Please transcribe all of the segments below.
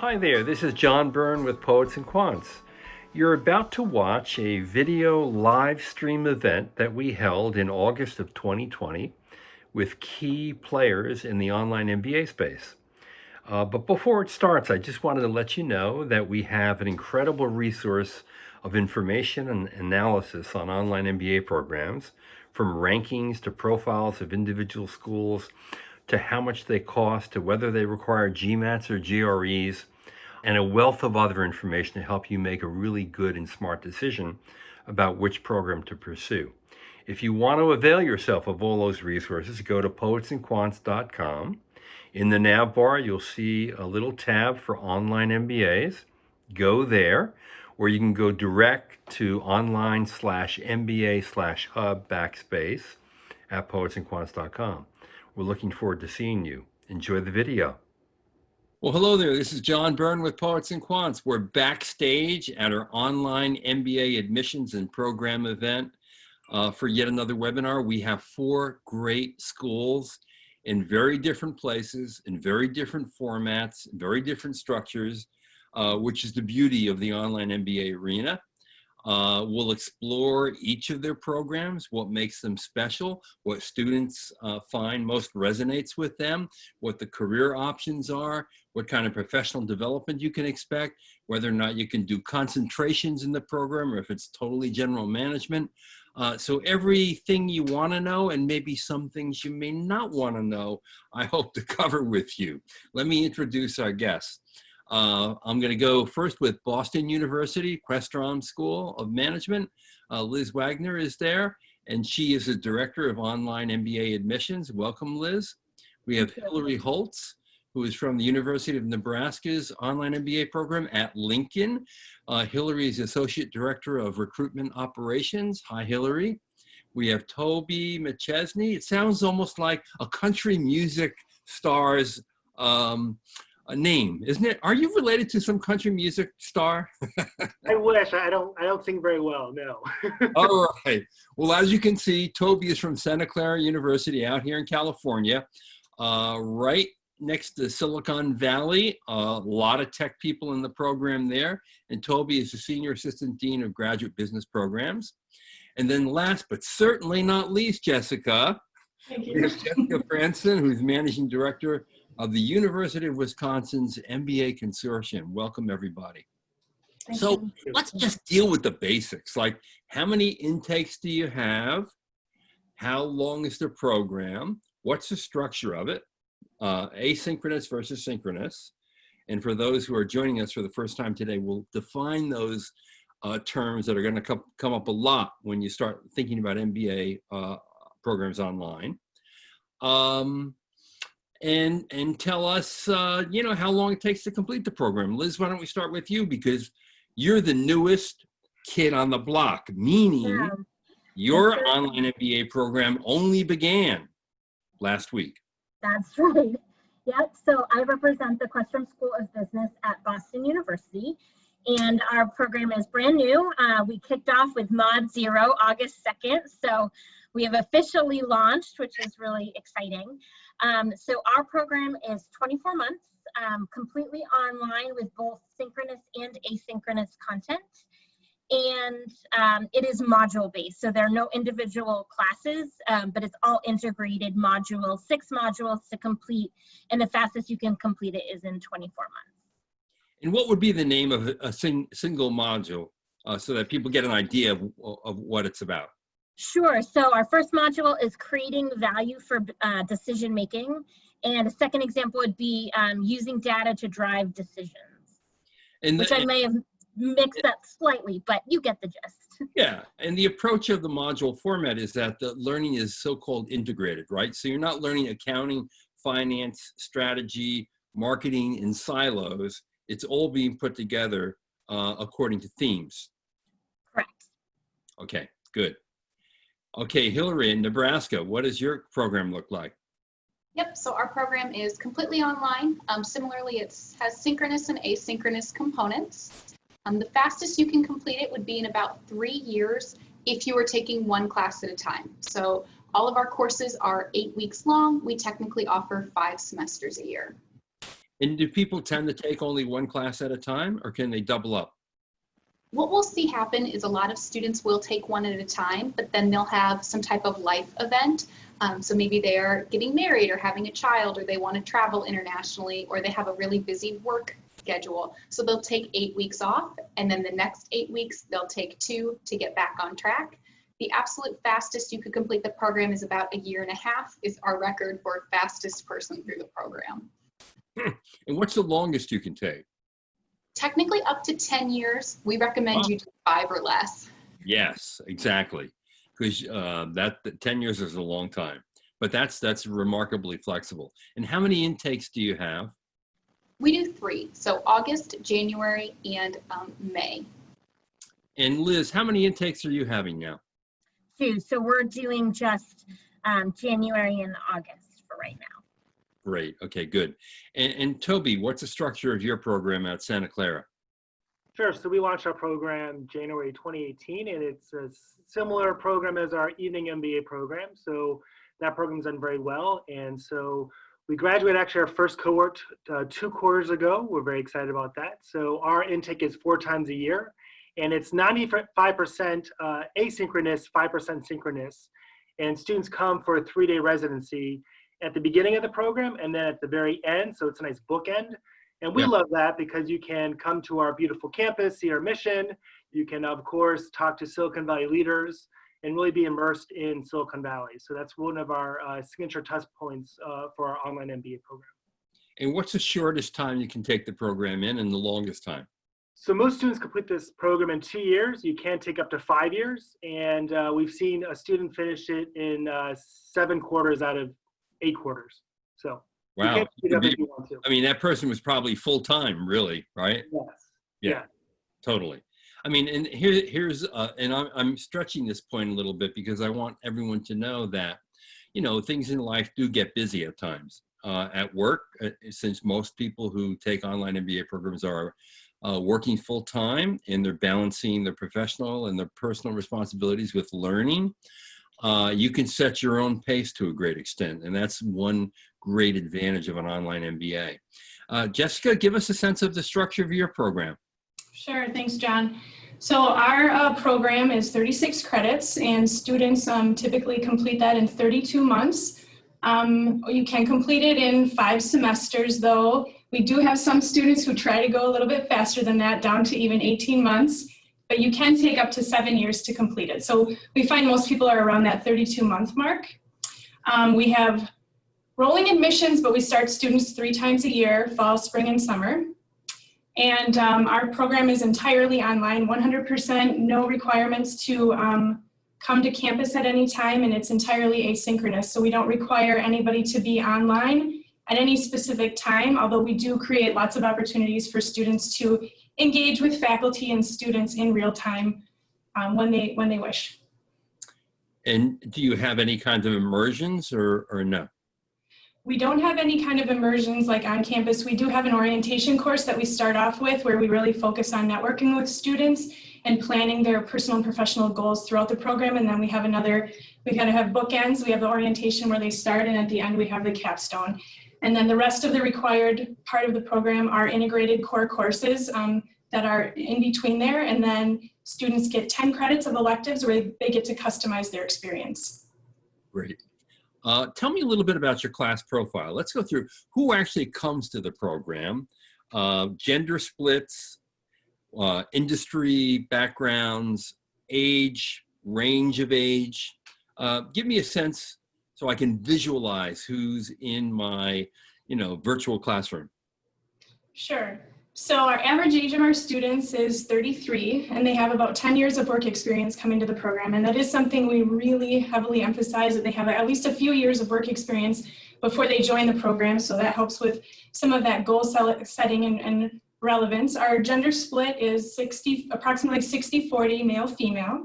Hi there, this is John Byrne with Poets&Quants. You're about to watch a video live stream event that we held in August of 2020 with key players in the online MBA space. But before it starts, I just wanted to let you know that we have an incredible resource of information and analysis on online MBA programs, from rankings to profiles of individual schools to how much they cost to whether they require GMATs or GREs, and a wealth of other information to help you make a really good and smart decision about which program to pursue. If you want to avail yourself of all those resources, go to poetsandquants.com. In the nav bar, you'll see a little tab for online MBAs. Go there, or you can go direct to online/MBA/hub backspace at poetsandquants.com. We're looking forward to seeing you. Enjoy the video. Well, hello there. This is John Byrne with Poets and Quants. We're backstage at our online MBA admissions and program event for yet another webinar. We have 4 great schools in very different places, in very different formats, very different structures, which is the beauty of the online MBA arena. We'll explore each of their programs, what makes them special, what students find most resonates with them, what the career options are, what kind of professional development you can expect, whether or not you can do concentrations in the program or if it's totally general management. So everything you want to know and maybe some things you may not want to know, I hope to cover with you. Let me introduce our guests. I'm going to go first with Boston University, Questrom School of Management. Liz Wagner is there, and she is the Director of Online MBA Admissions. Welcome, Liz. We have Hillary Holtz, who is from the University of Nebraska's Online MBA program at Lincoln. Hillary is Associate Director of Recruitment Operations. Hi, Hillary. We have Toby McChesney. It sounds almost like a country music star's a name, isn't it? Are you related to some country music star? I wish. I don't sing very well, no. All right. Well, as you can see, Toby is from Santa Clara University out here in California, right next to Silicon Valley. A lot of tech people in the program there. And Toby is the Senior Assistant Dean of Graduate Business Programs. And then last but certainly not least, Jessica. Thank you. We have Jessica Franson, who's Managing Director of the University of Wisconsin's MBA Consortium. Welcome, everybody. So let's just deal with the basics. Like, how many intakes do you have? How long is the program? What's the structure of it? Asynchronous versus synchronous. And for those who are joining us for the first time today, we'll define those terms that are going to come up a lot when you start thinking about MBA programs online. And tell us, how long it takes to complete the program. Liz, why don't we start with you, because you're the newest kid on the block, meaning your online MBA program only began last week. That's right. Yep. So I represent the Questrom School of Business at Boston University, and our program is brand new. We kicked off with Mod 0 August 2nd, so we have officially launched, which is really exciting. So our program is 24 months, completely online with both synchronous and asynchronous content. And it is module based, so there are no individual classes, but it's all integrated modules, 6 modules to complete, and the fastest you can complete it is in 24 months. And what would be the name of a single module so that people get an idea of what it's about? Sure. So our first module is creating value for decision making. And a second example would be using data to drive decisions, which I may have mixed up slightly, but you get the gist. Yeah. And the approach of the module format is that the learning is so-called integrated, right? So you're not learning accounting, finance, strategy, marketing in silos. It's all being put together according to themes. Correct. Okay, good. Okay, Hillary, in Nebraska, what does your program look like? Yep, so our program is completely online. Similarly, it has synchronous and asynchronous components. The fastest you can complete it would be in about 3 years if you were taking 1 class at a time. So all of our courses are 8 weeks long. We technically offer 5 semesters a year. And do people tend to take only one class at a time, or can they double up? What we'll see happen is a lot of students will take one at a time, but then they'll have some type of life event. So maybe they are getting married or having a child, or they want to travel internationally, or they have a really busy work schedule. So they'll take 8 weeks off, and then the next 8 weeks, they'll take 2 to get back on track. The absolute fastest you could complete the program is about 1.5 years, is our record for fastest person through the program. And what's the longest you can take? Technically up to 10 years. We recommend you do 5 or less. Yes, exactly. Because 10 years is a long time, but that's remarkably flexible. And how many intakes do you have? We do 3, so August, January, and May. And Liz, how many intakes are you having now? 2. So we're doing just January and August for right now. Great. Okay, good. And Toby, what's the structure of your program at Santa Clara? Sure. So we launched our program January 2018, and it's a similar program as our evening MBA program. So that program's done very well. And so we graduated actually our first cohort 2 quarters ago. We're very excited about that. So our intake is 4 times a year, and it's 95% asynchronous, 5% synchronous. And students come for a 3-day residency at the beginning of the program and then at the very end. So it's a nice bookend. And we love that because you can come to our beautiful campus, see our mission. You can, of course, talk to Silicon Valley leaders and really be immersed in Silicon Valley. So that's one of our signature touch points for our online MBA program. And what's the shortest time you can take the program in and the longest time? So most students complete this program in 2 years. You can take up to 5 years. And we've seen a student finish it in 7 quarters out of 8 quarters. So wow. You can speed up if you want to. I mean, that person was probably full-time, really, right? Yes. Yeah, totally. I mean, and here's, and I'm stretching this point a little bit because I want everyone to know that, you know, things in life do get busy at times. At work, since most people who take online MBA programs are working full-time and they're balancing their professional and their personal responsibilities with learning, you can set your own pace to a great extent. And that's one great advantage of an online MBA. Jessica, give us a sense of the structure of your program. Sure, thanks, John. So our program is 36 credits, and students typically complete that in 32 months. You can complete it in 5 semesters, though. We do have some students who try to go a little bit faster than that, down to even 18 months, but you can take up to 7 years to complete it. So we find most people are around that 32-month mark. We have rolling admissions, but we start students 3 times a year, fall, spring, and summer. And our program is entirely online, 100%, no requirements to come to campus at any time, and it's entirely asynchronous. So we don't require anybody to be online at any specific time, although we do create lots of opportunities for students to engage with faculty and students in real time when they wish. And do you have any kind of immersions or no? We don't have any kind of immersions like on campus. We do have an orientation course that we start off with where we really focus on networking with students and planning their personal and professional goals throughout the program. And then we have we kind of have bookends. We have the orientation where they start, and at the end we have the capstone. And then the rest of the required part of the program are integrated core courses that are in between there. And then students get 10 credits of electives where they get to customize their experience. Great. Tell me a little bit about your class profile. Let's go through who actually comes to the program, gender splits, industry backgrounds, age, range of age. Give me a sense so I can visualize who's in my, virtual classroom. Sure. So our average age of our students is 33, and they have about 10 years of work experience coming to the program. And that is something we really heavily emphasize, that they have at least a few years of work experience before they join the program. So that helps with some of that goal setting and relevance. Our gender split is approximately 60-40 male-female.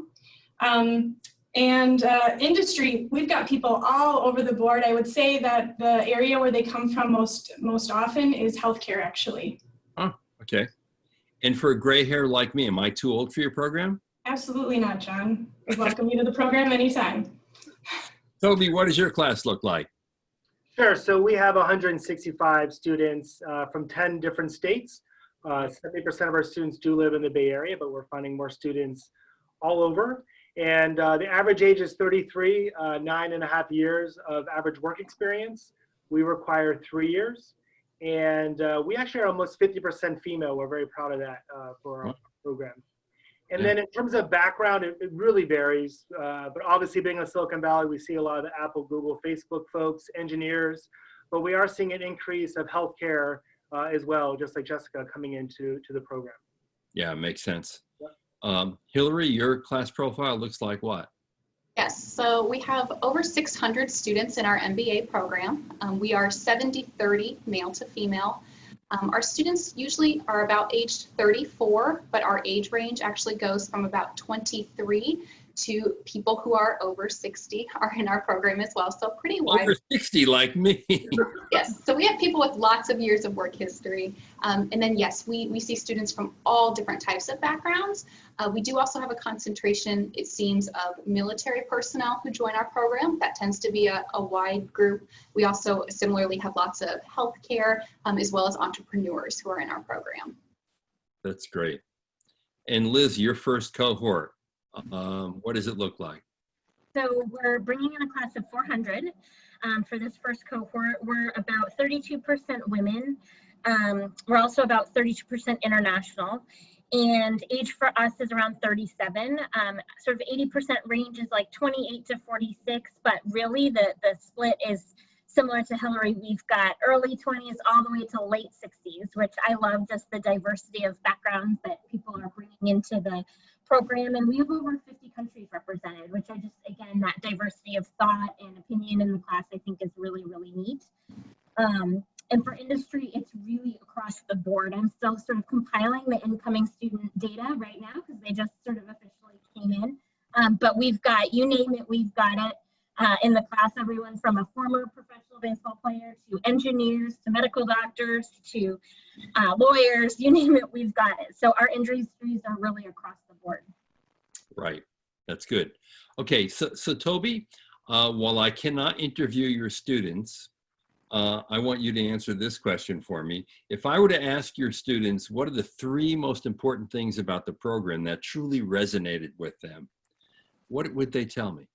Industry, we've got people all over the board. I would say that the area where they come from most often is healthcare, actually. Oh, okay. And for a gray hair like me, am I too old for your program? Absolutely not, John. We welcome you to the program anytime. Toby, what does your class look like? Sure. So we have 165 students from 10 different states. 70% of our students do live in the Bay Area, but we're finding more students all over. And the average age is 33, 9.5 years of average work experience. We require 3 years. And we actually are almost 50% female. We're very proud of that for our program. And then in terms of background, it really varies. But obviously being in Silicon Valley, we see a lot of the Apple, Google, Facebook folks, engineers, but we are seeing an increase of healthcare as well, just like Jessica coming into the program. Yeah, makes sense. Hillary, your class profile looks like what? Yes, so we have over 600 students in our MBA program. We are 70-30 male to female. Our students usually are about age 34, but our age range actually goes from about 23 to people who are over 60 are in our program as well. So pretty wide. Over 60 like me. Yes, so we have people with lots of years of work history. And then yes, we see students from all different types of backgrounds. We do also have a concentration, it seems, of military personnel who join our program. That tends to be a wide group. We also similarly have lots of healthcare as well as entrepreneurs who are in our program. That's great. And Liz, your first cohort, what does it look like? So we're bringing in a class of 400 for this first cohort. We're about 32% women. We're also about 32% international. And age for us is around 37. Sort of 80% range is like 28 to 46, but really the split is similar to Hillary. We've got early 20s all the way to late 60s, which I love, just the diversity of backgrounds that people are bringing into the program. And we have over 50 countries represented, which I just, again, that diversity of thought and opinion in the class, I think is really, really neat. And for industry, it's really across the board. I'm still sort of compiling the incoming student data right now because they just sort of officially came in. But we've got, you name it, we've got it in the class. Everyone from a former professional baseball player to engineers to medical doctors to lawyers, you name it, we've got it. So our industries are really across the board. Right, that's good. Okay, so Toby, while I cannot interview your students, I want you to answer this question for me. If I were to ask your students, what are the 3 most important things about the program that truly resonated with them? What would they tell me?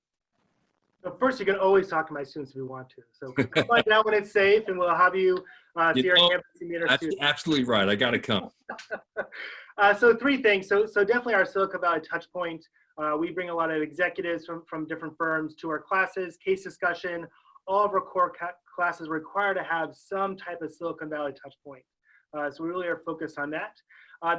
So first, you can always talk to my students if you want to. So come on down when it's safe, and we'll have you see our campus and meet our students. Absolutely right. I got to come. So 3 things. So definitely our Silicon Valley touch point. We bring a lot of executives from different firms to our classes, case discussion. All of our core classes require to have some type of Silicon Valley touch point. So we really are focused on that.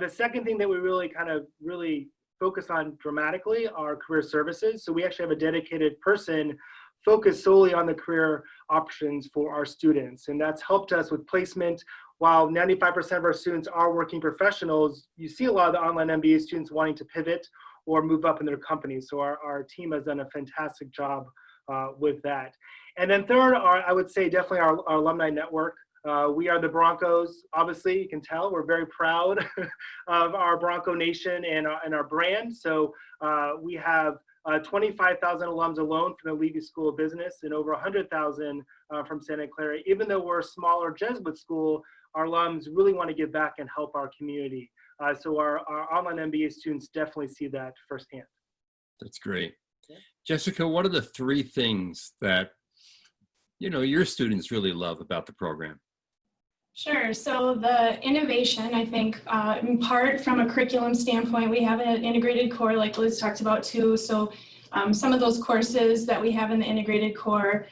The second thing that we really focus on dramatically are career services. So we actually have a dedicated person focused solely on the career options for our students. And that's helped us with placement. While 95% of our students are working professionals, you see a lot of the online MBA students wanting to pivot or move up in their companies. So our team has done a fantastic job with that. And then third, I would say definitely our Alumni Network. We are the Broncos. Obviously, you can tell we're very proud of our Bronco Nation and our brand. So we have 25,000 alums alone from the Levy School of Business and over 100,000 from Santa Clara. Even though we're a smaller Jesuit school, our alums really want to give back and help our community. So our online MBA students definitely see that firsthand. That's great. Yeah. Jessica, what are the 3 things that your students really love about the program? Sure. So the innovation, I think, in part from a curriculum standpoint, we have an integrated core like Liz talked about too. So some of those courses that we have in the integrated core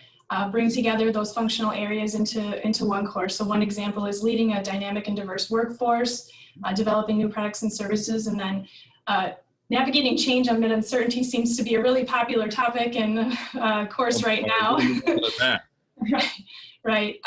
bring together those functional areas into one course. So one example is leading a dynamic and diverse workforce, developing new products and services, and then navigating change amid uncertainty seems to be a really popular topic in the course right now. Right.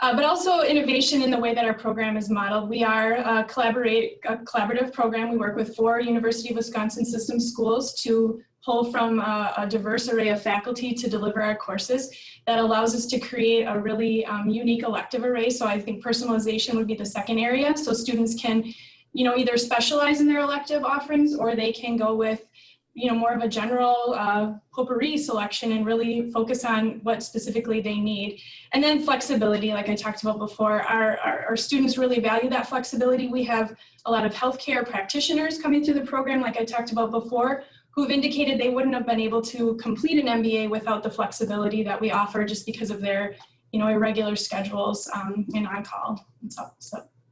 But also innovation in the way that our program is modeled. We are a collaborative program. We work with 4 University of Wisconsin system schools to pull from a diverse array of faculty to deliver our courses. That allows us to create a really unique elective array. So I think personalization would be the second area. So students can either specialize in their elective offerings, or they can go with more of a general potpourri selection and really focus on what specifically they need. And then flexibility, like I talked about before, our students really value that flexibility. We have a lot of healthcare practitioners coming through the program, like I talked about before, who've indicated they wouldn't have been able to complete an MBA without the flexibility that we offer just because of their irregular schedules and on-call and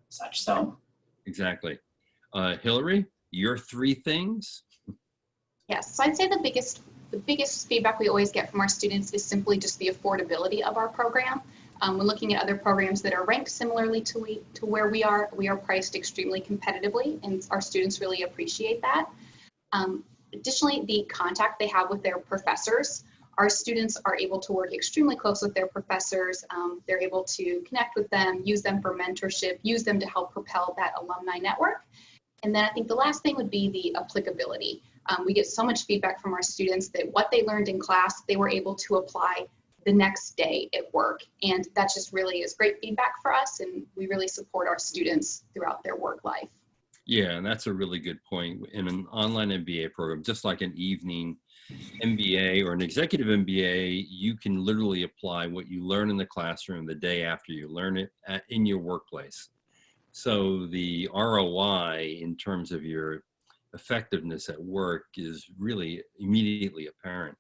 such. So Exactly. Hillary, your 3 things? Yes, so I'd say the biggest feedback we always get from our students is simply just the affordability of our program. When looking at other programs that are ranked similarly to where we are priced extremely competitively, and our students really appreciate that. Additionally, the contact they have with their professors. Our students are able to work extremely close with their professors. They're able to connect with them, use them for mentorship, use them to help propel that alumni network. And then I think the last thing would be the applicability. We get so much feedback from our students that what they learned in class, they were able to apply the next day at work. And that just really is great feedback for us. And we really support our students throughout their work life. Yeah, and that's a really good point. In an online MBA program, just like an evening MBA or an executive MBA, you can literally apply what you learn in the classroom the day after you learn it in your workplace. So the ROI in terms of your effectiveness at work is really immediately apparent.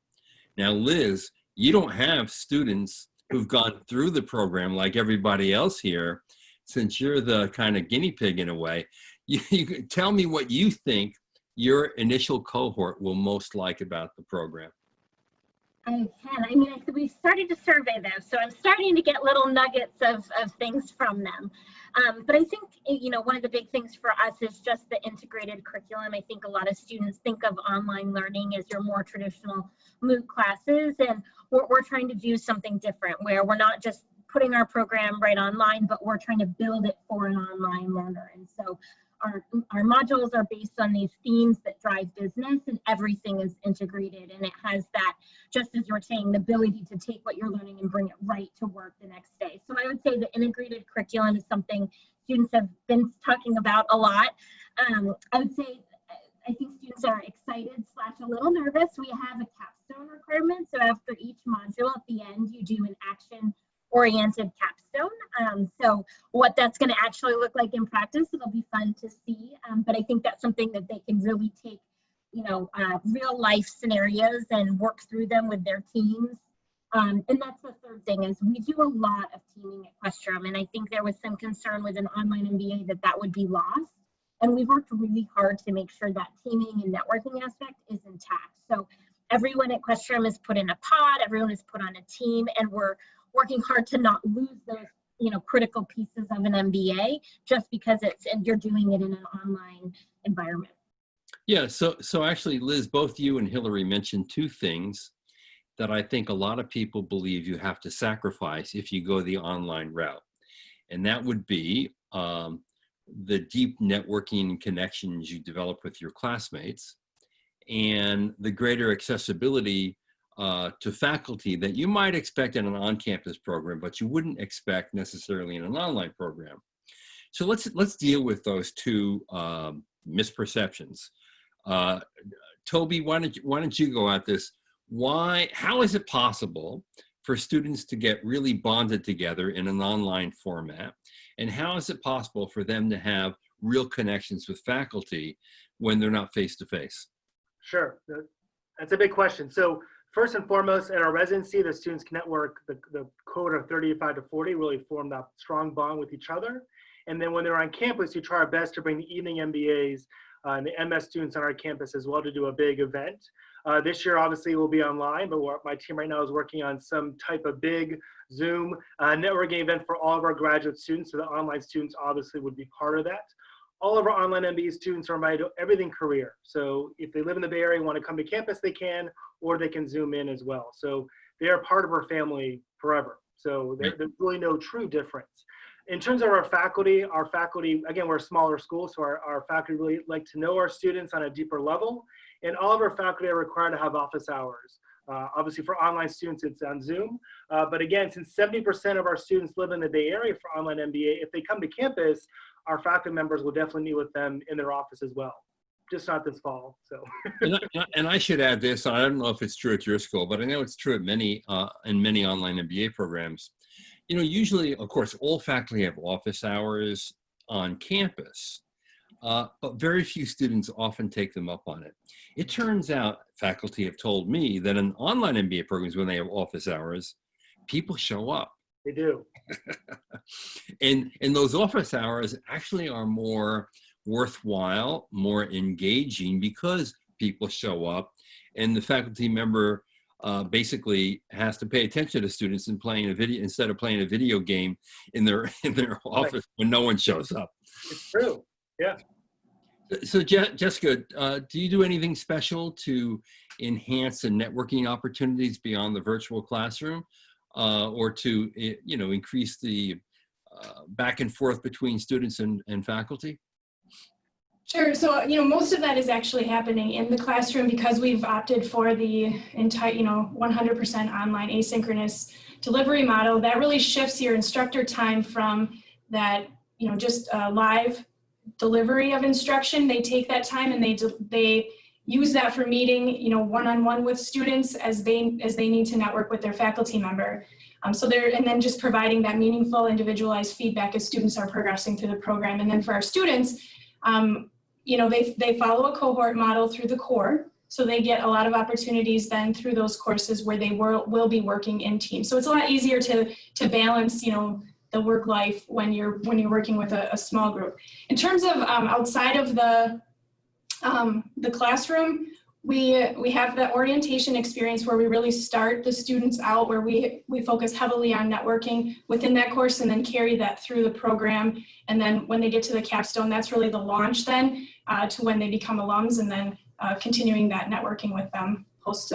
Now, Liz, you don't have students who've gone through the program like everybody else here. Since you're the kind of guinea pig in a way, you can tell me what you think your initial cohort will most like about the program. I can. We started to survey them, so I'm starting to get little nuggets of things from them. But I think, one of the big things for us is just the integrated curriculum. I think a lot of students think of online learning as your more traditional MOOC classes, and we're trying to do something different where we're not just putting our program right online, but we're trying to build it for an online learner. And so our modules are based on these themes that drive business, and everything is integrated, and it has that, just as you're saying, the ability to take what you're learning and bring it right to work the next day. So I would say the integrated curriculum is something students have been talking about a lot. I would say I think students are excited / a little nervous. We have a capstone requirement, so after each module at the end you do an action-oriented capstone. So what that's going to actually look like in practice, it'll be fun to see. But I think that's something that they can really take, real life scenarios and work through them with their teams. And that's the third thing is we do a lot of teaming at Questrom. And I think there was some concern with an online MBA that would be lost. And we've worked really hard to make sure that teaming and networking aspect is intact. So everyone at Questrom is put in a pod, everyone is put on a team, and we're working hard to not lose those, critical pieces of an MBA just because and you're doing it in an online environment. Yeah, so actually, Liz, both you and Hillary mentioned 2 things that I think a lot of people believe you have to sacrifice if you go the online route. And that would be the deep networking connections you develop with your classmates and the greater accessibility to faculty that you might expect in an on-campus program, but you wouldn't expect necessarily in an online program. So let's deal with those 2 misperceptions. Toby, why don't you go at this? How is it possible for students to get really bonded together in an online format? And how is it possible for them to have real connections with faculty when they're not face-to-face? Sure, that's a big question. So first and foremost, at our residency, the students can network, the cohort of 35 to 40 really form that strong bond with each other. And then when they're on campus, we try our best to bring the evening MBAs and the MS students on our campus as well to do a big event. This year, obviously, we'll be online, but my team right now is working on some type of big Zoom networking event for all of our graduate students. So the online students obviously would be part of that. All of our online MBA students are invited to everything career. So if they live in the Bay Area and want to come to campus, they can, or they can Zoom in as well. So they are part of our family forever. So there's really no true difference. In terms of our faculty, again, we're a smaller school, so our faculty really like to know our students on a deeper level. And all of our faculty are required to have office hours. Obviously for online students, it's on Zoom. But again, since 70% of our students live in the Bay Area for online MBA, if they come to campus, our faculty members will definitely meet with them in their office as well. just not this fall. So. and I should add this. I don't know if it's true at your school, but I know it's true at many in many online MBA programs. You know, usually, of course, all faculty have office hours on campus, but very few students often take them up on it. It turns out, faculty have told me that in online MBA programs, when they have office hours, people show up. They do. And those office hours actually are more worthwhile, more engaging because people show up, and the faculty member basically has to pay attention to students and playing a video instead of playing a video game in their office when no one shows up. It's true. Yeah. So Jessica, do you do anything special to enhance the networking opportunities beyond the virtual classroom, or to increase the back and forth between students and faculty? Sure. So, most of that is actually happening in the classroom because we've opted for the entire, 100% online asynchronous delivery model. That really shifts your instructor time from that, just live delivery of instruction. They take that time and they use that for meeting, one-on-one with students as they need to network with their faculty member. And then just providing that meaningful individualized feedback as students are progressing through the program. And then for our students, they follow a cohort model through the core. So they get a lot of opportunities then through those courses where they will be working in teams. So it's a lot easier to balance, the work life when you're working with a small group. In terms of outside of the classroom, we have the orientation experience where we really start the students out, where we focus heavily on networking within that course and then carry that through the program. And then when they get to the capstone, that's really the launch then to when they become alums, and then continuing that networking with them post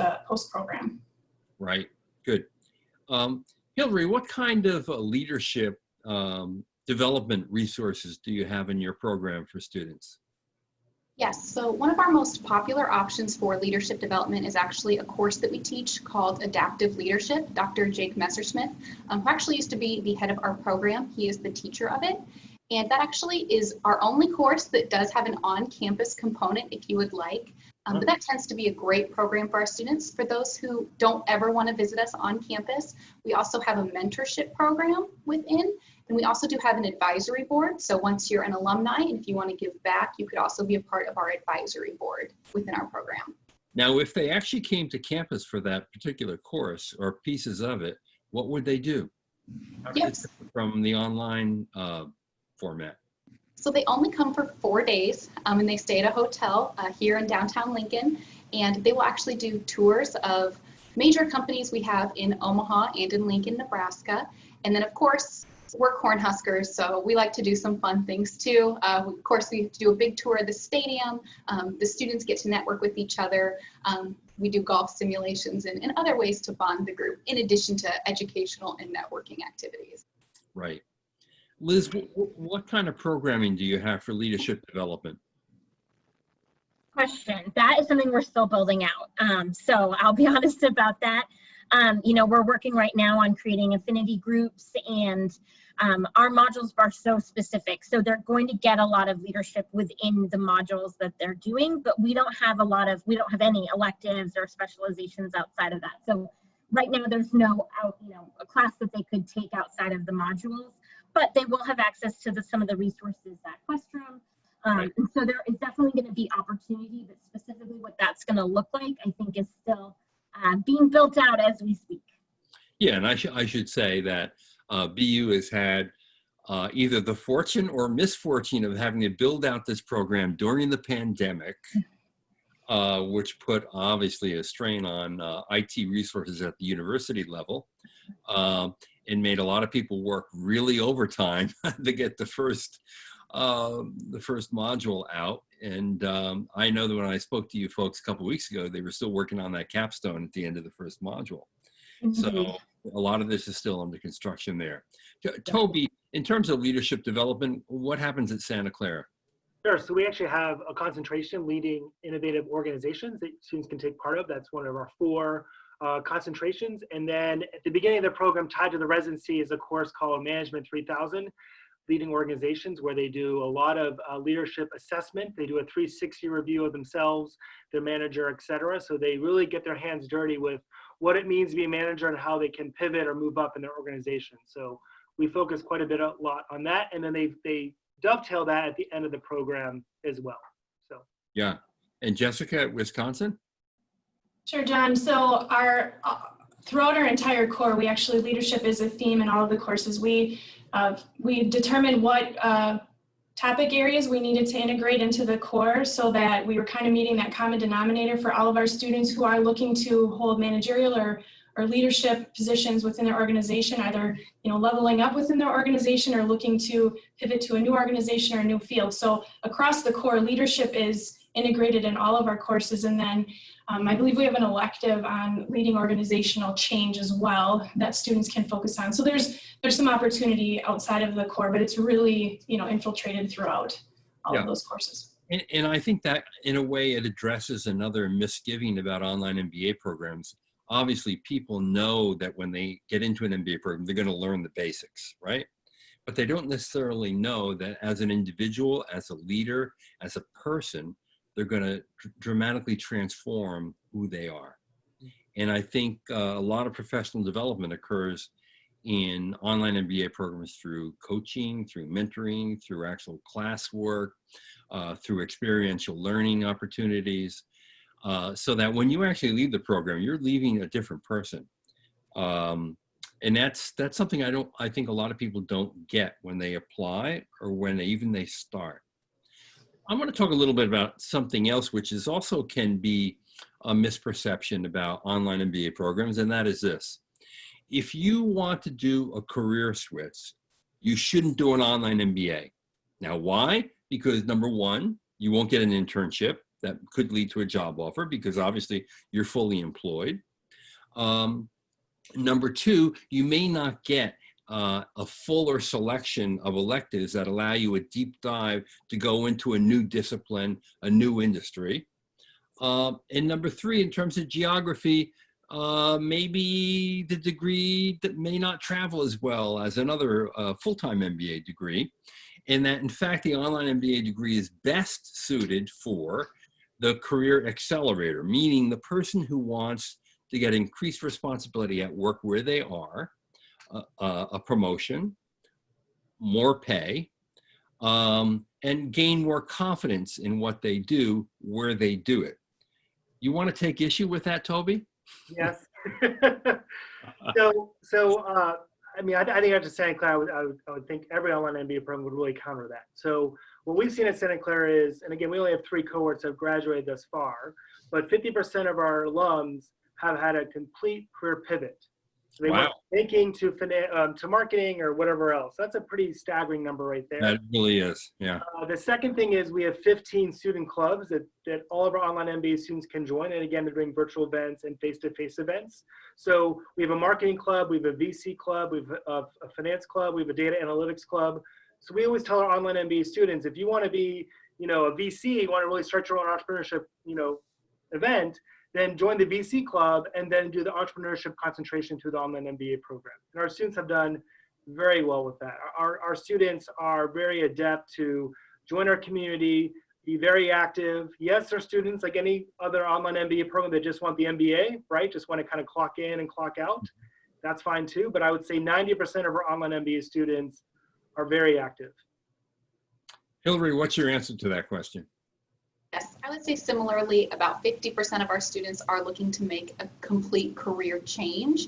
program. Right, good. Hillary, what kind of leadership development resources do you have in your program for students? Yes, so one of our most popular options for leadership development is actually a course that we teach called Adaptive Leadership. Dr. Jake Messerschmidt, who actually used to be the head of our program, he is the teacher of it. And that actually is our only course that does have an on-campus component if you would like. But that tends to be a great program for our students. For those who don't ever want to visit us on campus, we also have a mentorship program within. And we also do have an advisory board. So once you're an alumni, and if you want to give back, you could also be a part of our advisory board within our program. Now, if they actually came to campus for that particular course or pieces of it, what would they do? How does it differ from the online format? So they only come for 4 days, and they stay at a hotel here in downtown Lincoln, and they will actually do tours of major companies we have in Omaha and in Lincoln, Nebraska. And then, of course, we're Cornhuskers, so we like to do some fun things too. Of course, we do a big tour of the stadium. The students get to network with each other. We do golf simulations and other ways to bond the group, in addition to educational and networking activities. Right. Liz, what kind of programming do you have for leadership development? Question. That is something we're still building out. So I'll be honest about that. We're working right now on creating affinity groups, and our modules are so specific. So they're going to get a lot of leadership within the modules that they're doing, but we don't have any electives or specializations outside of that. So right now there's no a class that they could take outside of the modules, but they will have access to some of the resources at Questrom. Right. And so there is definitely going to be opportunity, but specifically what that's going to look like, I think, is still being built out as we speak. Yeah, and I should say that BU has had either the fortune or misfortune of having to build out this program during the pandemic, which put obviously a strain on IT resources at the university level, and made a lot of people work really overtime to get the first module out. And I know that when I spoke to you folks a couple of weeks ago, they were still working on that capstone at the end of the first module. So a lot of this is still under construction there. Toby, in terms of leadership development, what happens at Santa Clara? Sure. So we actually have a concentration leading innovative organizations that students can take part of. That's one of our 4 concentrations. And then at the beginning of the program, tied to the residency, is a course called Management 3000, leading organizations where they do a lot of leadership assessment. They do a 360 review of themselves, their manager, et cetera. So they really get their hands dirty with what it means to be a manager and how they can pivot or move up in their organization. So we focus quite a lot on that. And then they dovetail that at the end of the program as well. So Yeah. And Jessica at Wisconsin? Sure, John. So our throughout our entire core, we actually, leadership is a theme in all of the courses. We determined what topic areas we needed to integrate into the core so that we were kind of meeting that common denominator for all of our students who are looking to hold managerial or leadership positions within their organization, either leveling up within their organization or looking to pivot to a new organization or a new field. So across the core, leadership is integrated in all of our courses. And then I believe we have an elective on leading organizational change as well that students can focus on. So there's some opportunity outside of the core, but it's really infiltrated throughout all of those courses. And I think that in a way it addresses another misgiving about online MBA programs. Obviously, people know that when they get into an MBA program, they're going to learn the basics, right? But they don't necessarily know that as an individual, as a leader, as a person, they're going to dramatically transform who they are. And I think a lot of professional development occurs in online MBA programs through coaching, through mentoring, through actual classwork, through experiential learning opportunities, so that when you actually leave the program, you're leaving a different person. And that's something I think a lot of people don't get when they apply or when they start. I want to talk a little bit about something else, which is also can be a misperception about online MBA programs, and that is this. If you want to do a career switch, you shouldn't do an online MBA. Now, why? Because number one, you won't get an internship that could lead to a job offer because obviously you're fully employed. Number two, you may not get a fuller selection of electives that allow you a deep dive to go into a new discipline, a new industry. And number three, in terms of geography, maybe the degree that may not travel as well as another full-time MBA degree, and that in fact the online MBA degree is best suited for the career accelerator, meaning the person who wants to get increased responsibility at work where they are, a promotion, more pay, and gain more confidence in what they do where they do it. You want to take issue with that, Toby? yes. I mean, I think at Santa Clara, I would think every online MBA program would really counter that. So what we've seen at Santa Clara is, and again, we only have 3 cohorts that have graduated thus far, but 50% of our alums have had a complete career pivot. So they went from banking to marketing or whatever else. That's a pretty staggering number right there. That really is, yeah. The second thing is we have 15 student clubs that all of our online MBA students can join. And again, they're doing virtual events and face-to-face events. So we have a marketing club, we have a VC club, we have a finance club, we have a data analytics club. So we always tell our online MBA students, if you want to be, a VC, you want to really start your own entrepreneurship, event, then join the VC club and then do the entrepreneurship concentration through the online MBA program. And our students have done very well with that. Our students are very adept to join our community, be very active. Yes, they're students like any other online MBA program that just want the MBA, right? Just want to kind of clock in and clock out. That's fine too. But I would say 90% of our online MBA students are very active. Hillary, what's your answer to that question? Yes, I would say similarly, about 50% of our students are looking to make a complete career change.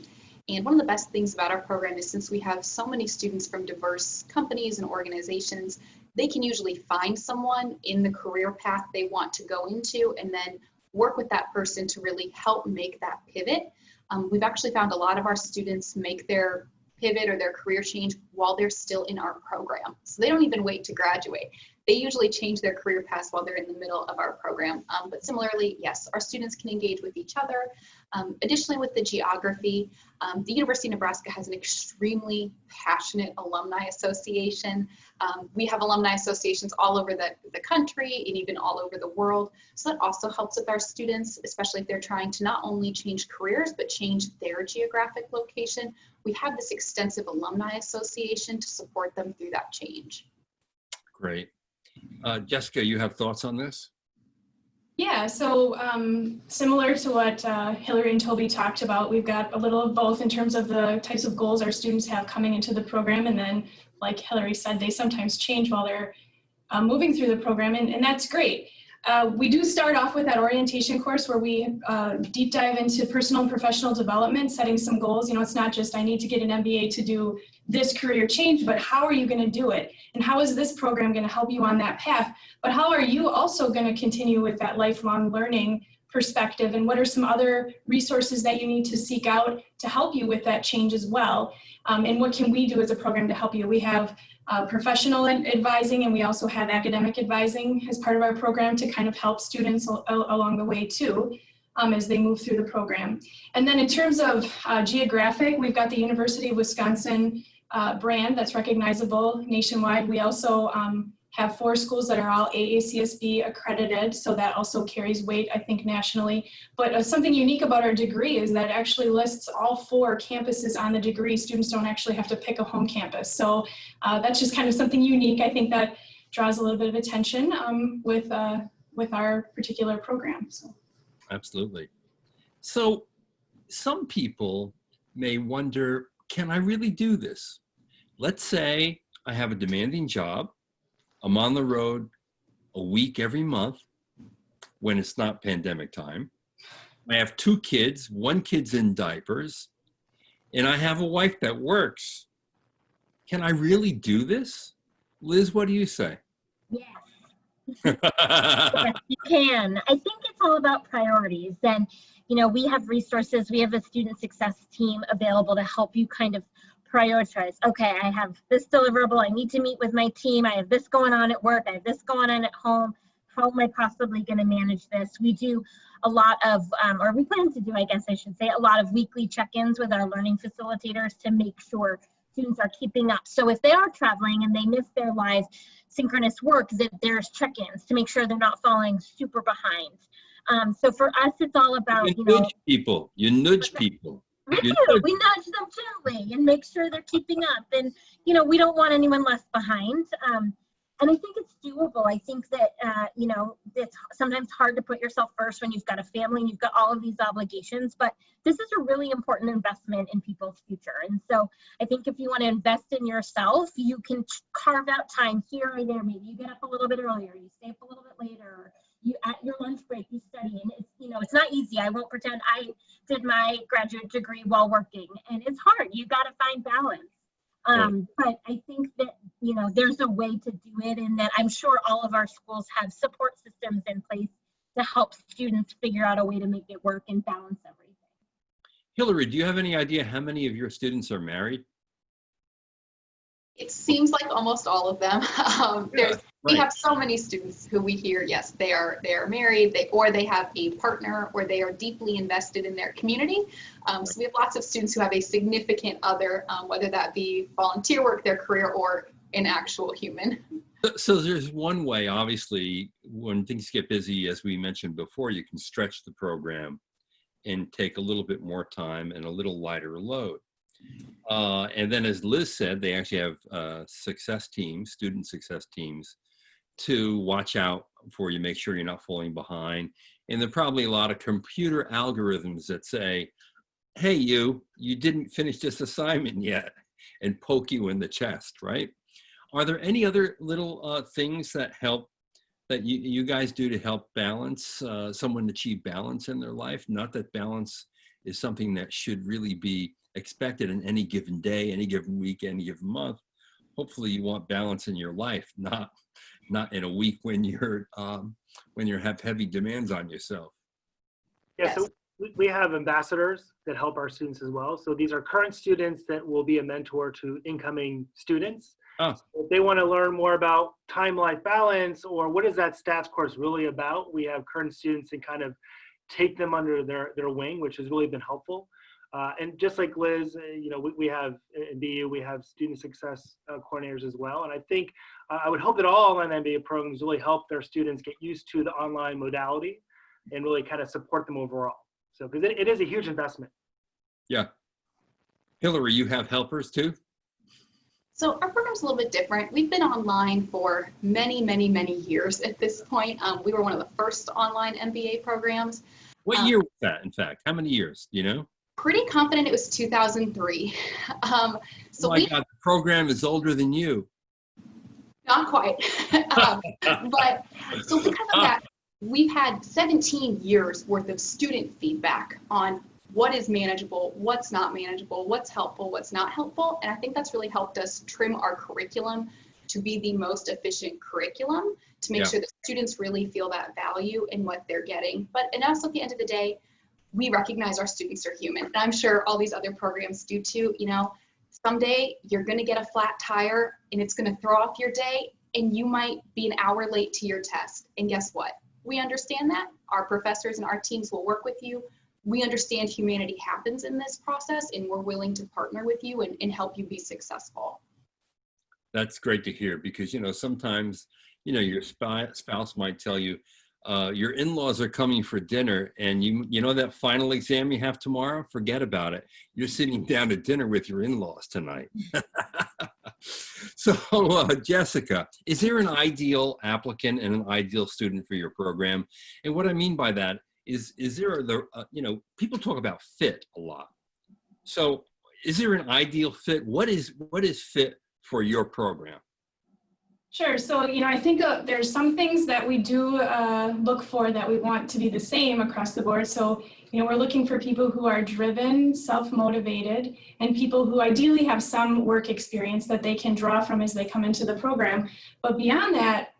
And one of the best things about our program is since we have so many students from diverse companies and organizations, they can usually find someone in the career path they want to go into and then work with that person to really help make that pivot. We've actually found a lot of our students make their pivot or their career change while they're still in our program. So they don't even wait to graduate. They usually change their career paths while they're in the middle of our program. But similarly, yes, our students can engage with each other. Additionally, with the geography, the University of Nebraska has an extremely passionate alumni association. We have alumni associations all over the country and even all over the world. So that also helps with our students, especially if they're trying to not only change careers, but change their geographic location. we have this extensive alumni association to support them through that change. Great. Jessica, you have thoughts on this? Yeah, so similar to what Hillary and Toby talked about, we've got a little of both in terms of the types of goals our students have coming into the program. And then, like Hillary said, they sometimes change while they're moving through the program, and that's great. We do start off with that orientation course where we deep dive into personal and professional development, setting some goals. You know, it's not just I need to get an MBA to do this career change, but how are you going to do it? And how is this program going to help you on that path? But how are you also going to continue with that lifelong learning perspective? And what are some other resources that you need to seek out to help you with that change as well? And what can we do as a program to help you? We have professional advising, and we also have academic advising as part of our program to kind of help students along the way too, as they move through the program. And then in terms of geographic, we've got the University of Wisconsin brand that's recognizable nationwide. We also have 4 schools that are all AACSB accredited, so that also carries weight, I think, nationally. But something unique about our degree is that it actually lists all 4 campuses on the degree. Students don't actually have to pick a home campus. So that's just kind of something unique. I think that draws a little bit of attention with our particular program. So. Absolutely. So some people may wonder, can I really do this? Let's say I have a demanding job. I'm on the road a week every month when it's not pandemic time. I have 2 kids, 1 kid's in diapers, and I have a wife that works. Can I really do this? Liz, what do you say? Yes. Yes, you can. I think it's all about priorities. And, you know, we have resources. We have a student success team available to help you kind of prioritize. Okay, I have this deliverable. I need to meet with my team. I have this going on at work. I have this going on at home. How am I possibly going to manage this? We do a lot of, or we plan to do, I guess I should say, a lot of weekly check-ins with our learning facilitators to make sure students are keeping up. So if they are traveling and they miss their live synchronous work, that there's check-ins to make sure they're not falling super behind. So for us, it's all about, you nudge people. You nudge people. We do. We nudge them gently and make sure they're keeping up. And, you know, we don't want anyone left behind. And I think it's doable. I think that, you know, it's sometimes hard to put yourself first when you've got a family and you've got all of these obligations, but this is a really important investment in people's future. And so I think if you want to invest in yourself, you can carve out time here or there. Maybe you get up a little bit earlier, you stay up a little bit later, you at your lunch break, you study. And it's, you know, it's not easy. I won't pretend. I did my graduate degree while working, and it's hard. You got to find balance. But I think that, you know, there's a way to do it, and that I'm sure all of our schools have support systems in place to help students figure out a way to make it work and balance everything. Hillary, do you have any idea how many of your students are married? It seems like almost all of them. We have so many students who we hear, yes, they are married, or they have a partner, or they are deeply invested in their community. So we have lots of students who have a significant other, whether that be volunteer work, their career, or an actual human. So there's one way, obviously, when things get busy, as we mentioned before, you can stretch the program and take a little bit more time and a little lighter load. And then, as Liz said, they actually have success teams, student success teams, to watch out for you, make sure you're not falling behind. And there are probably a lot of computer algorithms that say, hey, you didn't finish this assignment yet, and poke you in the chest, right? Are there any other little things that help, that you guys do to help balance, someone achieve balance in their life? Not that balance is something that should really be expected in any given day, any given week, any given month. Hopefully you want balance in your life, not in a week when you have heavy demands on yourself. Yeah, so we have ambassadors that help our students as well. So these are current students that will be a mentor to incoming students. Oh. So if they want to learn more about time-life balance, or what is that stats course really about, we have current students and kind of take them under their wing, which has really been helpful. And just like Liz, you know, we have in BU, we have student success coordinators as well. And I think I would hope that all online MBA programs really help their students get used to the online modality and really kind of support them overall. So, because it is a huge investment. Yeah. Hillary, you have helpers too? So our program's a little bit different. We've been online for many, many, many years at this point. We were one of the first online MBA programs. What year was that, in fact? How many years, do you know? Pretty confident it was 2003. Oh my God, the program is older than you. Not quite. But so because of that, we've had 17 years worth of student feedback on what is manageable, what's not manageable, what's helpful, what's not helpful. And I think that's really helped us trim our curriculum to be the most efficient curriculum to make sure that students really feel that value in what they're getting. But and also at the end of the day, we recognize our students are human. And I'm sure all these other programs do too. You know, someday you're going to get a flat tire and it's going to throw off your day and you might be an hour late to your test. And guess what? We understand that. Our professors and our teams will work with you. We understand humanity happens in this process and we're willing to partner with you and help you be successful. That's great to hear because, you know, sometimes, you know, your spouse might tell you, your in-laws are coming for dinner and you know that final exam you have tomorrow, forget about it. You're sitting down to dinner with your in-laws tonight. So Jessica, is there an ideal applicant and an ideal student for your program? And what I mean by that is there you know, people talk about fit a lot. So is there an ideal fit? What is fit for your program? Sure. So, you know, I think there's some things that we do look for that we want to be the same across the board. So, you know, we're looking for people who are driven, self-motivated, and people who ideally have some work experience that they can draw from as they come into the program. But beyond that,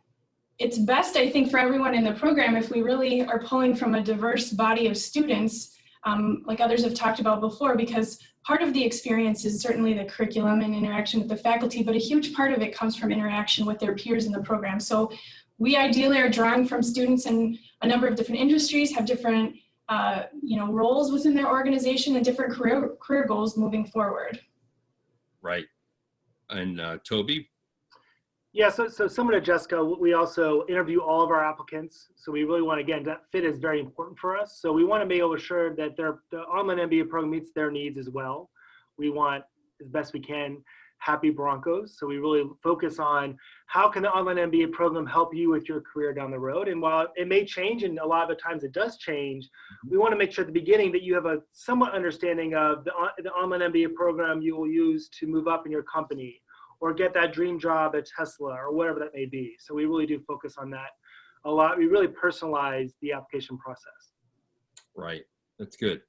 it's best, I think, for everyone in the program if we really are pulling from a diverse body of students, like others have talked about before, because part of the experience is certainly the curriculum and interaction with the faculty, but a huge part of it comes from interaction with their peers in the program. So we ideally are drawing from students in a number of different industries, have different you know, roles within their organization and different career goals moving forward. Right. And Toby? Yeah, so similar to Jessica, we also interview all of our applicants. So we really want, again, that fit is very important for us. So we want to be able to ensure that the online MBA program meets their needs as well. We want, as best we can, happy Broncos. So we really focus on how can the online MBA program help you with your career down the road. And while it may change, and a lot of the times it does change, we want to make sure at the beginning that you have a somewhat understanding of the online MBA program you will use to move up in your company, or get that dream job at Tesla, or whatever that may be. So we really do focus on that a lot. We really personalize the application process. Right, that's good.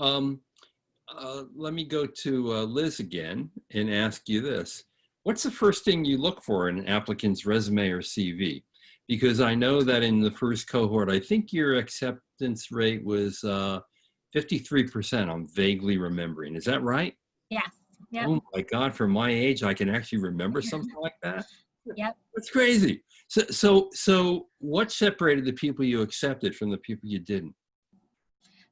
Let me go to Liz again and ask you this. What's the first thing you look for in an applicant's resume or CV? Because I know that in the first cohort, I think your acceptance rate was 53%, I'm vaguely remembering. Is that right? Yes. Yep. Oh my God, for my age, I can actually remember something like that? Yep. That's crazy. So what separated the people you accepted from the people you didn't?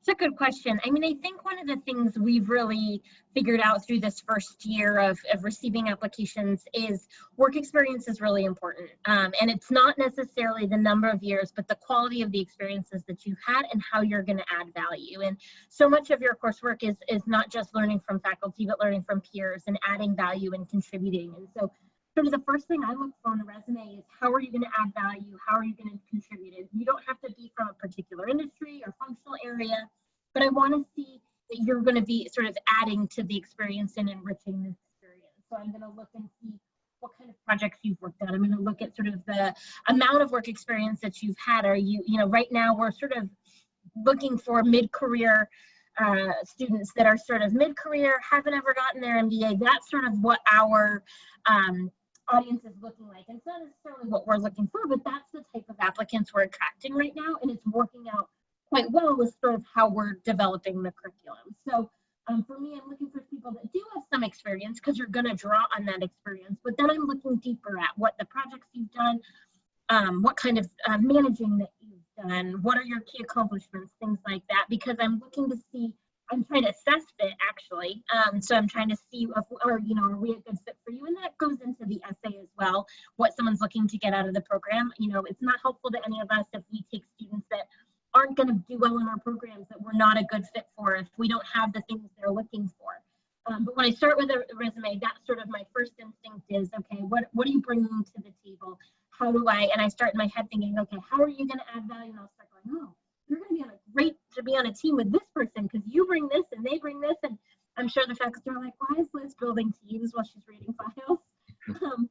It's a good question. I mean, I think one of the things we've really figured out through this first year of receiving applications is work experience is really important. And it's not necessarily the number of years, but the quality of the experiences that you've had and how you're going to add value. And so much of your coursework is not just learning from faculty, but learning from peers and adding value and contributing. And so sort of the first thing I look for on a resume is how are you going to add value? How are you going to contribute? And you don't have to be from a particular industry or functional area, but I want to see that you're going to be sort of adding to the experience and enriching the experience. So I'm going to look and see what kind of projects you've worked on. I'm going to look at sort of the amount of work experience that you've had. Are you know, right now we're sort of looking for mid-career students that are sort of mid-career, haven't ever gotten their MBA. That's sort of what our audience is looking like. And it's not necessarily what we're looking for, but that's the type of applicants we're attracting right now. And it's working out quite well with sort of how we're developing the curriculum. So for me, I'm looking for people that do have some experience because you're going to draw on that experience. But then I'm looking deeper at what the projects you've done, what kind of managing that you've done, what are your key accomplishments, things like that, because I'm looking to see, I'm trying to assess fit actually. So I'm trying to see if, or, you know, are we a good fit for you? And that goes into the essay as well, what someone's looking to get out of the program. You know, it's not helpful to any of us if we take students that aren't going to do well in our programs, that we're not a good fit for if we don't have the things they're looking for. But when I start with a resume, that's sort of my first instinct is, okay, what are you bringing to the table? How do I, and I start in my head thinking, okay, how are you going to add value? And I'll start going, oh, you're going to be great to be on a team with this person because you bring this and they bring this. And I'm sure the faculty are like, why is Liz building teams while she's reading files?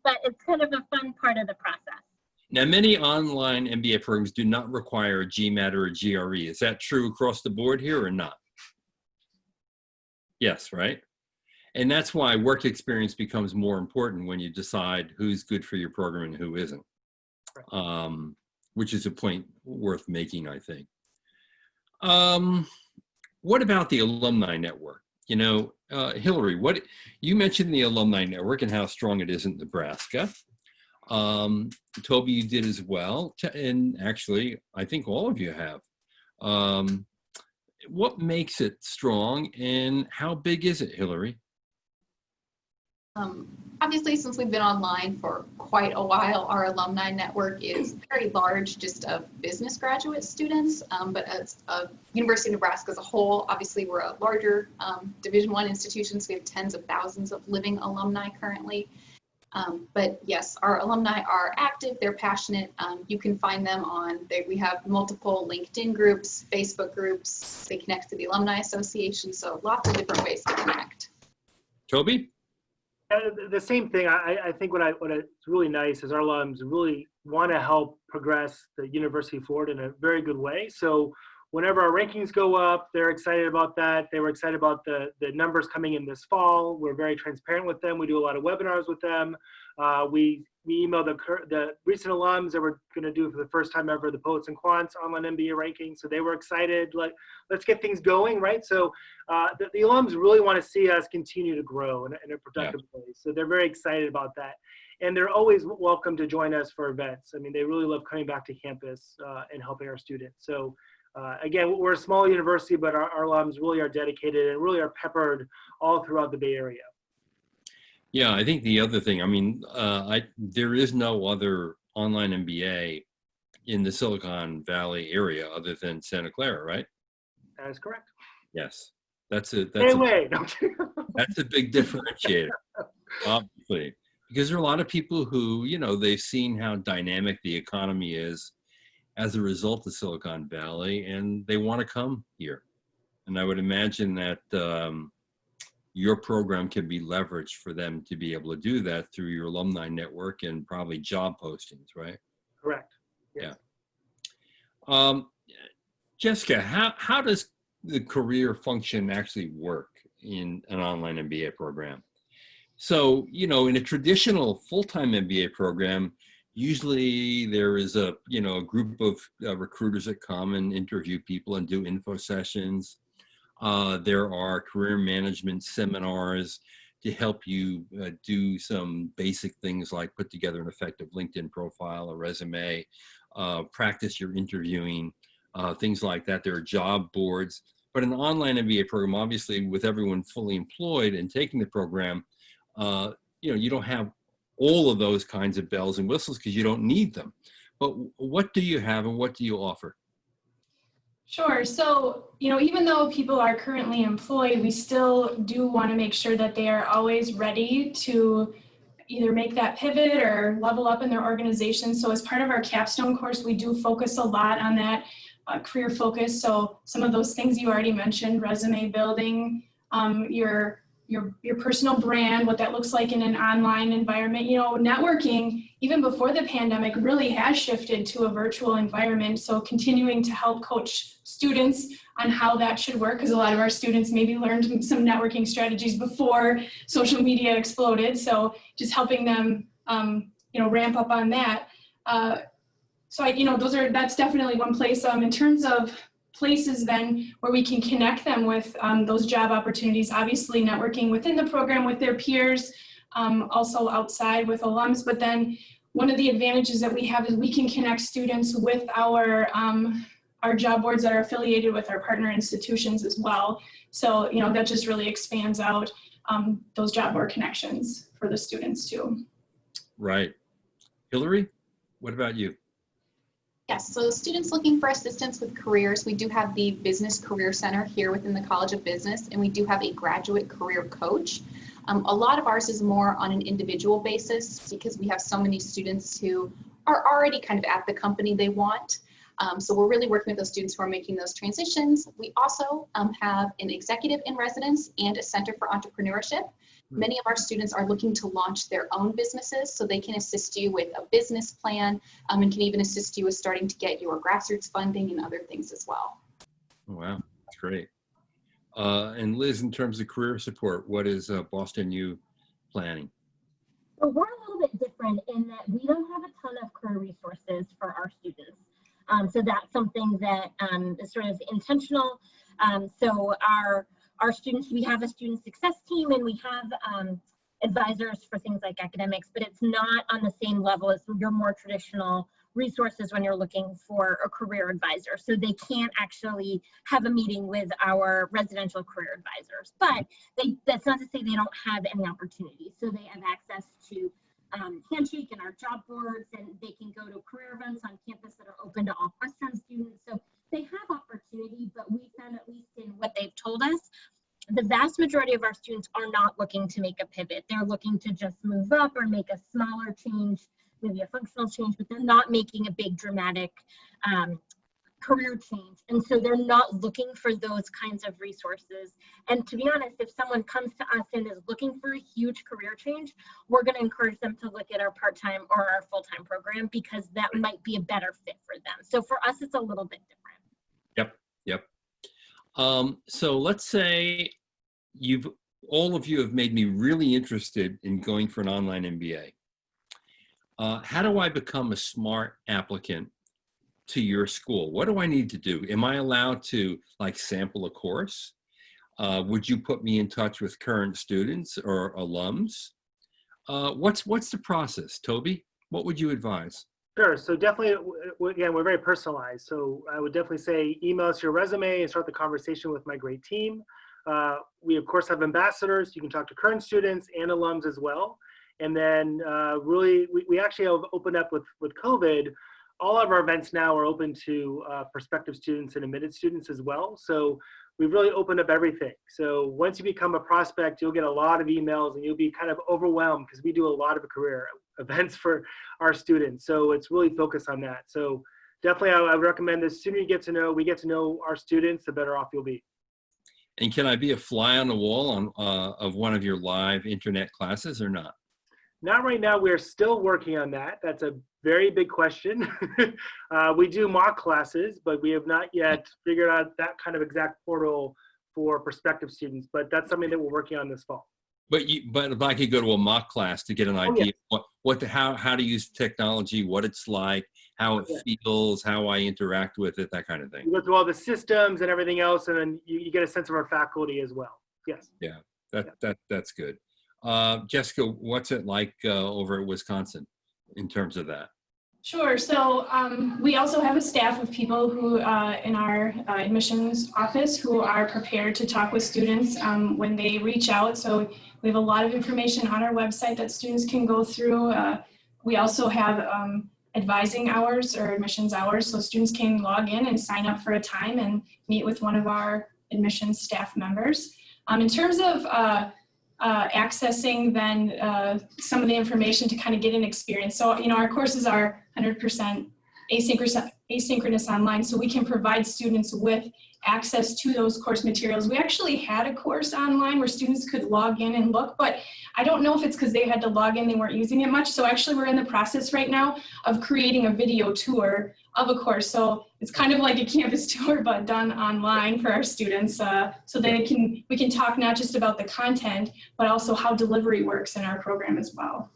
But it's kind of a fun part of the process. Now, many online MBA programs do not require a GMAT or a GRE. Is that true across the board here or not? Yes, right? And that's why work experience becomes more important when you decide who's good for your program and who isn't, which is a point worth making, I think. What about the Alumni Network? You know, Hillary, you mentioned the Alumni Network and how strong it is in Nebraska. Toby, you did as well, and actually, I think all of you have. What makes it strong, and how big is it, Hillary? Obviously, since we've been online for quite a while, our alumni network is very large, just of business graduate students. But as a University of Nebraska as a whole, obviously we're a larger Division I institution, so we have tens of thousands of living alumni currently. But yes, our alumni are active, they're passionate. You can find them we have multiple LinkedIn groups, Facebook groups, they connect to the Alumni Association, so lots of different ways to connect. Toby? The same thing. I think what's really nice is our alums really want to help progress the university forward in a very good way. So whenever our rankings go up, they're excited about that. They were excited about the numbers coming in this fall. We're very transparent with them. We do a lot of webinars with them. We email the recent alums that we're going to do for the first time ever the Poets&Quants online MBA ranking. So they were excited. Let's get things going, right? So the alums really want to see us continue to grow in a productive way. So they're very excited about that. And they're always welcome to join us for events. I mean, they really love coming back to campus and helping our students. So again, we're a small university, but our alums really are dedicated and really are peppered all throughout the Bay Area. Yeah, I think the other thing, I mean, there is no other online MBA in the Silicon Valley area other than Santa Clara, right? That is correct. Yes, that's a big differentiator, obviously, because there are a lot of people who, you know, they've seen how dynamic the economy is as a result of Silicon Valley, and they want to come here. And I would imagine that your program can be leveraged for them to be able to do that through your alumni network and probably job postings, right? Correct. Yes. Yeah. Jessica, how does the career function actually work in an online MBA program? So, you know, in a traditional full-time MBA program, usually there is a group of recruiters that come and interview people and do info sessions. There are career management seminars to help you do some basic things like put together an effective LinkedIn profile, a resume, practice your interviewing, things like that. There are job boards. But an online MBA program, obviously, with everyone fully employed and taking the program, you don't have all of those kinds of bells and whistles because you don't need them. But what do you have and what do you offer? Sure. So, you know, even though people are currently employed, we still do want to make sure that they are always ready to either make that pivot or level up in their organization. So as part of our capstone course, we do focus a lot on that career focus. So some of those things you already mentioned, resume building, your personal brand, what that looks like in an online environment. You know, networking, even before the pandemic, really has shifted to a virtual environment. So continuing to help coach students on how that should work, because a lot of our students maybe learned some networking strategies before social media exploded. So just helping them, ramp up on that. That's definitely one place. In terms of places then where we can connect them with those job opportunities, obviously networking within the program with their peers, also outside with alums. But then one of the advantages that we have is we can connect students with our job boards that are affiliated with our partner institutions as well. So, you know, that just really expands out those job board connections for the students too. Right. Hillary, what about you? Yes, so students looking for assistance with careers, we do have the Business Career Center here within the College of Business, and we do have a graduate career coach. A lot of ours is more on an individual basis because we have so many students who are already kind of at the company they want. So we're really working with those students who are making those transitions. We also have an executive in residence and a center for entrepreneurship. Many of our students are looking to launch their own businesses, so they can assist you with a business plan and can even assist you with starting to get your grassroots funding and other things as well. Wow, that's great. And Liz, in terms of career support, what is Boston U planning? So we're a little bit different in that we don't have a ton of career resources for our students. So that's something that is sort of intentional. So our students, we have a student success team and we have advisors for things like academics, but it's not on the same level as your more traditional resources when you're looking for a career advisor. So they can't actually have a meeting with our residential career advisors, but that's not to say they don't have any opportunities. So they have access to Handshake and our job boards, and they can go to career events on campus that are open to all Questrom students. So they have opportunity, but we found, at least in what they've told us, the vast majority of our students are not looking to make a pivot. They're looking to just move up or make a smaller change, maybe a functional change, but they're not making a big dramatic career change. And so they're not looking for those kinds of resources. And to be honest, if someone comes to us and is looking for a huge career change, we're going to encourage them to look at our part-time or our full-time program because that might be a better fit for them. So for us, it's a little bit different. Yep. So let's say all of you have made me really interested in going for an online MBA. How do I become a smart applicant to your school? What do I need to do? Am I allowed to sample a course? Would you put me in touch with current students or alums? What's the process, Toby? What would you advise? Sure. So definitely, again, we're very personalized. So I would definitely say email us your resume and start the conversation with my great team. We, of course, have ambassadors. You can talk to current students and alums as well. And then really, we actually have opened up with COVID. All of our events now are open to prospective students and admitted students as well. So we've really opened up everything. So once you become a prospect, you'll get a lot of emails and you'll be kind of overwhelmed because we do a lot of career events for our students. So it's really focused on that. So definitely I would recommend the sooner we get to know our students, the better off you'll be. And can I be a fly on the wall of one of your live internet classes or not? Not right now. We're still working on that. That's a very big question. We do mock classes, but we have not yet figured out that kind of exact portal for prospective students. But that's something that we're working on this fall. But if I could go to a mock class to get an idea of how to use technology, what it's like, how it feels, how I interact with it, that kind of thing. You go through all the systems and everything else, and then you get a sense of our faculty as well. Yes. Yeah, that's good. Jessica, what's it like over at Wisconsin in terms of that? Sure. So we also have a staff of people who in our admissions office who are prepared to talk with students when they reach out. So we have a lot of information on our website that students can go through. We also have advising hours or admissions hours, so students can log in and sign up for a time and meet with one of our admissions staff members. In terms of accessing then some of the information to kind of get an experience. So, our courses are 100% asynchronous online, so we can provide students with access to those course materials. We actually had a course online where students could log in and look, but I don't know if it's because they had to log in, they weren't using it much. So actually we're in the process right now of creating a video tour of a course. So it's kind of like a campus tour, but done online for our students so that we can talk not just about the content, but also how delivery works in our program as well.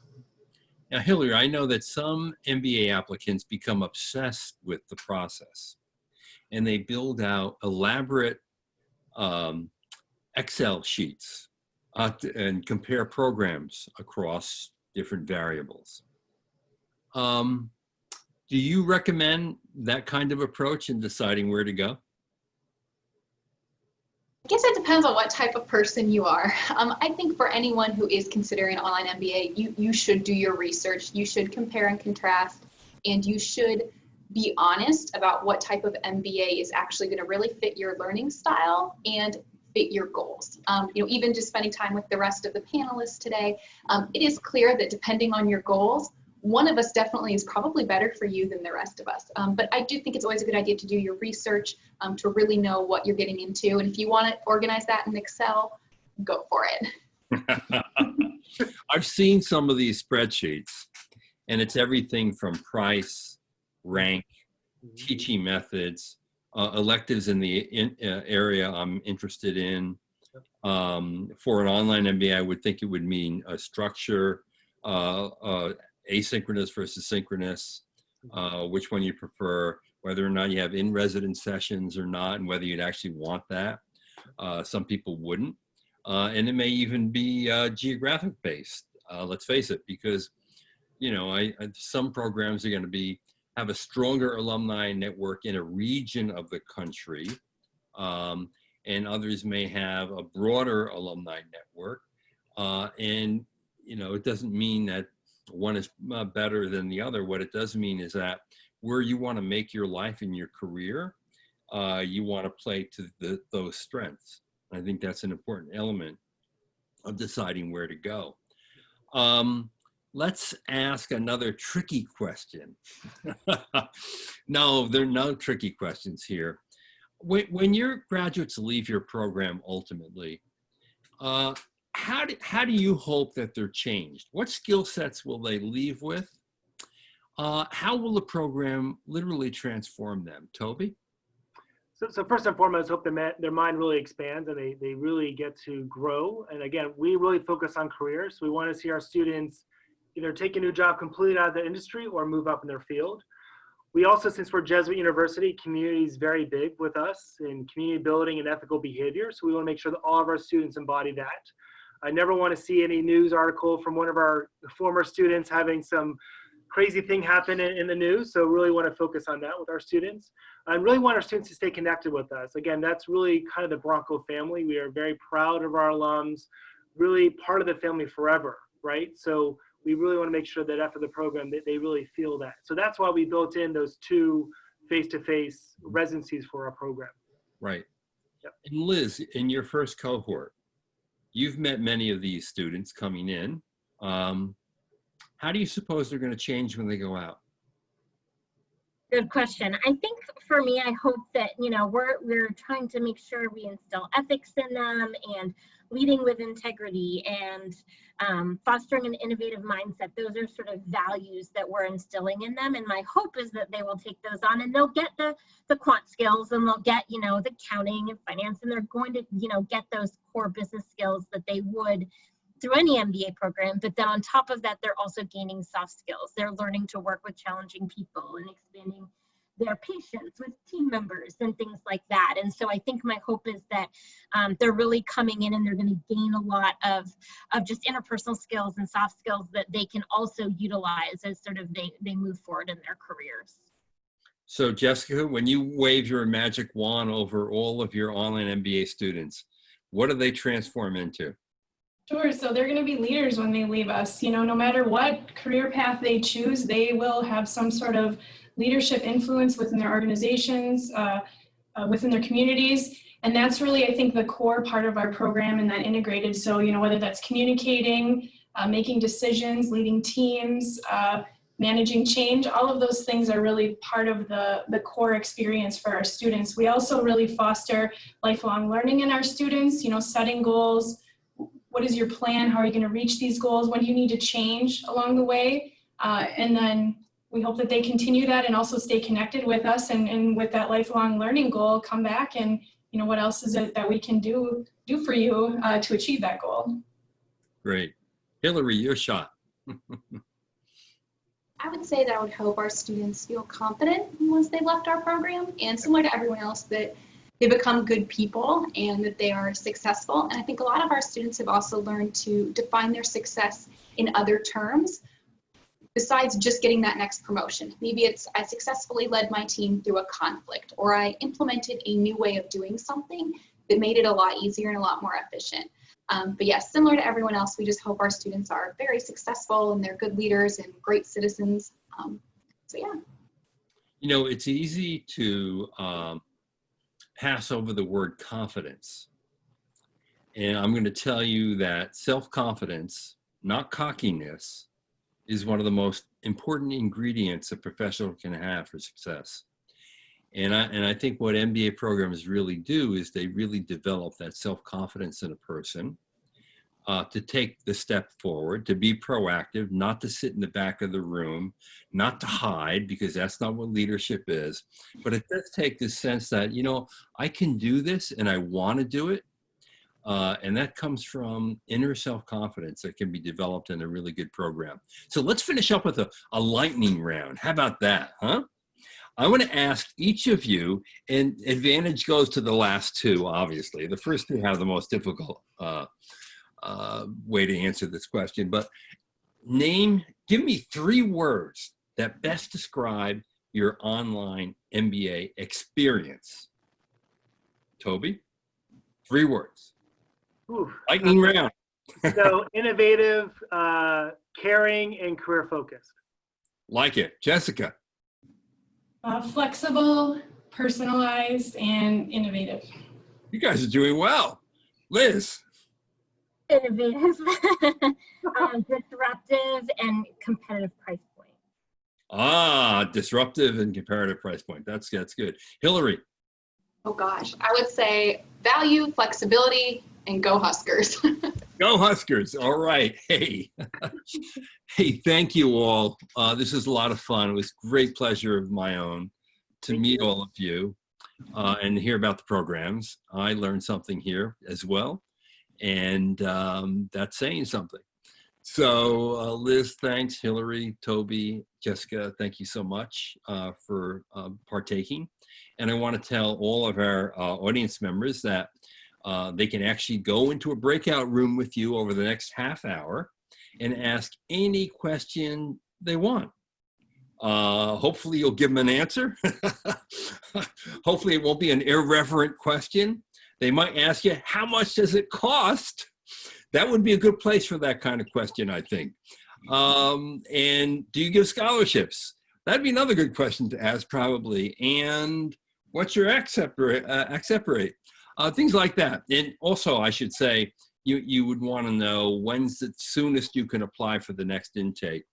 Now, Hillary, I know that some MBA applicants become obsessed with the process and they build out elaborate Excel sheets and compare programs across different variables. Do you recommend that kind of approach in deciding where to go? I guess it depends on what type of person you are. I think for anyone who is considering an online MBA, you should do your research. You should compare and contrast, and you should be honest about what type of MBA is actually going to really fit your learning style and fit your goals. Even just spending time with the rest of the panelists today, it is clear that depending on your goals, one of us definitely is probably better for you than the rest of us. But I do think it's always a good idea to do your research to really know what you're getting into. And if you want to organize that in Excel, go for it. I've seen some of these spreadsheets, and it's everything from price, rank, teaching methods, electives in the area I'm interested in. For an online MBA, I would think it would mean a structure, asynchronous versus synchronous, which one you prefer, whether or not you have in-residence sessions or not, and whether you'd actually want that. Some people wouldn't. And it may even be geographic based, let's face it, because, some programs are going to have a stronger alumni network in a region of the country, and others may have a broader alumni network. And, it doesn't mean that one is better than the other. What it does mean is that where you want to make your life and your career, you want to play to those strengths. I think that's an important element of deciding where to go. Let's ask another tricky question. No, there are no tricky questions here. When your graduates leave your program ultimately, how do you hope that they're changed? What skill sets will they leave with? How will the program literally transform them? Toby? So first and foremost, hope their mind really expands and they really get to grow. And again, we really focus on careers. So we want to see our students either take a new job completely out of the industry or move up in their field. We also, since we're Jesuit University, community is very big with us in community building and ethical behavior. So we want to make sure that all of our students embody that. I never want to see any news article from one of our former students having some crazy thing happen in the news. So really want to focus on that with our students. I really want our students to stay connected with us. Again, that's really kind of the Bronco family. We are very proud of our alums, really part of the family forever, right? So we really want to make sure that after the program that they really feel that. So that's why we built in those 2 face-to-face residencies for our program. Right. Yep. And Liz, in your first cohort, you've met many of these students coming in. How do you suppose they're going to change when they go out? Good question. I think for me, I hope that, we're trying to make sure we instill ethics in them and leading with integrity and fostering an innovative mindset. Those are sort of values that we're instilling in them. And my hope is that they will take those on and they'll get the quant skills and they'll get, the accounting and finance, and they're going to, get those core business skills that they would through any MBA program. But then on top of that, they're also gaining soft skills. They're learning to work with challenging people and expanding their patience with team members and things like that. And so I think my hope is that they're really coming in and they're going to gain a lot of just interpersonal skills and soft skills that they can also utilize as sort of they move forward in their careers. So Jessica, when you wave your magic wand over all of your online MBA students, what do they transform into? Sure. So they're going to be leaders when they leave us. No matter what career path they choose, they will have some sort of leadership influence within their organizations, within their communities. And that's really, I think, the core part of our program and that integrated. So, whether that's communicating, making decisions, leading teams, managing change, all of those things are really part of the core experience for our students. We also really foster lifelong learning in our students, setting goals. What is your plan? How are you going to reach these goals? What do you need to change along the way? And then we hope that they continue that and also stay connected with us and with that lifelong learning goal, come back and, what else is it that we can do for you to achieve that goal? Great. Hillary, your shot. I would say that I would hope our students feel confident once they've left our program, and similar to everyone else, that they become good people and that they are successful. And I think a lot of our students have also learned to define their success in other terms besides just getting that next promotion. Maybe it's I successfully led my team through a conflict, or I implemented a new way of doing something that made it a lot easier and a lot more efficient. But yes, similar to everyone else, we just hope our students are very successful and they're good leaders and great citizens. So yeah. You know, it's easy to pass over the word confidence. And I'm going to tell you that self-confidence, not cockiness, is one of the most important ingredients a professional can have for success. And I think what MBA programs really do is they really develop that self-confidence in a person to take the step forward, to be proactive, not to sit in the back of the room, not to hide, because that's not what leadership is. But it does take this sense that, you know, I can do this and I want to do it. And that comes from inner self-confidence that can be developed in a really good program. So let's finish up with a lightning round. How about that, huh? I want to ask each of you, and advantage goes to the last two, obviously. The first two have the most difficult way to answer this question, but give me 3 words that best describe your online MBA experience. Toby, 3 words. Ooh. Lightning round. So innovative, caring, and career focused. Like it. Jessica. Flexible, personalized, and innovative. You guys are doing well. Liz. Innovative, disruptive, and competitive price point. Ah, disruptive and comparative price point. That's good. Hillary. Oh gosh, I would say value, flexibility, and go Huskers. Go Huskers. All right. Hey. Hey, thank you all. This is a lot of fun. It was great pleasure of my own to meet all of you and hear about the programs. I learned something here as well. And that's saying something. So Liz, thanks. Hillary, Toby, Jessica, thank you so much for partaking. And I want to tell all of our audience members that they can actually go into a breakout room with you over the next half hour and ask any question they want. Hopefully you'll give them an answer. Hopefully it won't be an irreverent question. They might ask you, how much does it cost? That would be a good place for that kind of question, I think. And do you give scholarships? That'd be another good question to ask probably. And what's your accept rate? Things like that. And also I should say, you would want to know when's the soonest you can apply for the next intake.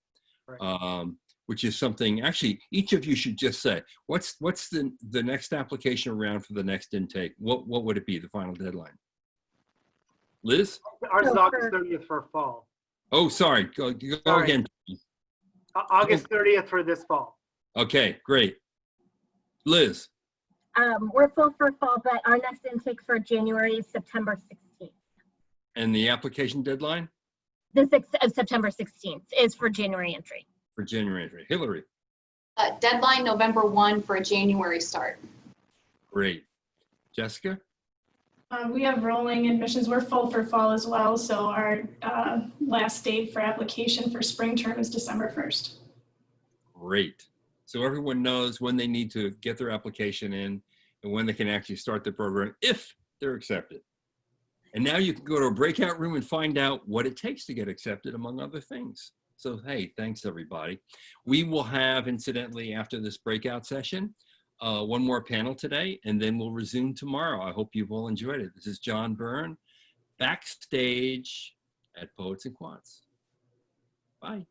Right. Which is something, actually, each of you should just say, what's the next application round for the next intake? What would it be, the final deadline? Liz? Ours is August 30th for fall. Oh, sorry, go again. August 30th for this fall. Okay, great. Liz? We're full for fall, but our next intake for January is September 16th. And the application deadline? September 16th is for January entry. For January entry. Hillary? Deadline November 1 for a January start. Great. Jessica? We have rolling admissions. We're full for fall as well. So our last date for application for spring term is December 1st. Great. So everyone knows when they need to get their application in and when they can actually start the program if they're accepted. And now you can go to a breakout room and find out what it takes to get accepted, among other things. So, hey, thanks everybody. We will have, incidentally, after this breakout session, one more panel today, and then we'll resume tomorrow. I hope you've all enjoyed it. This is John Byrne, Backstage at Poets and Quants. Bye.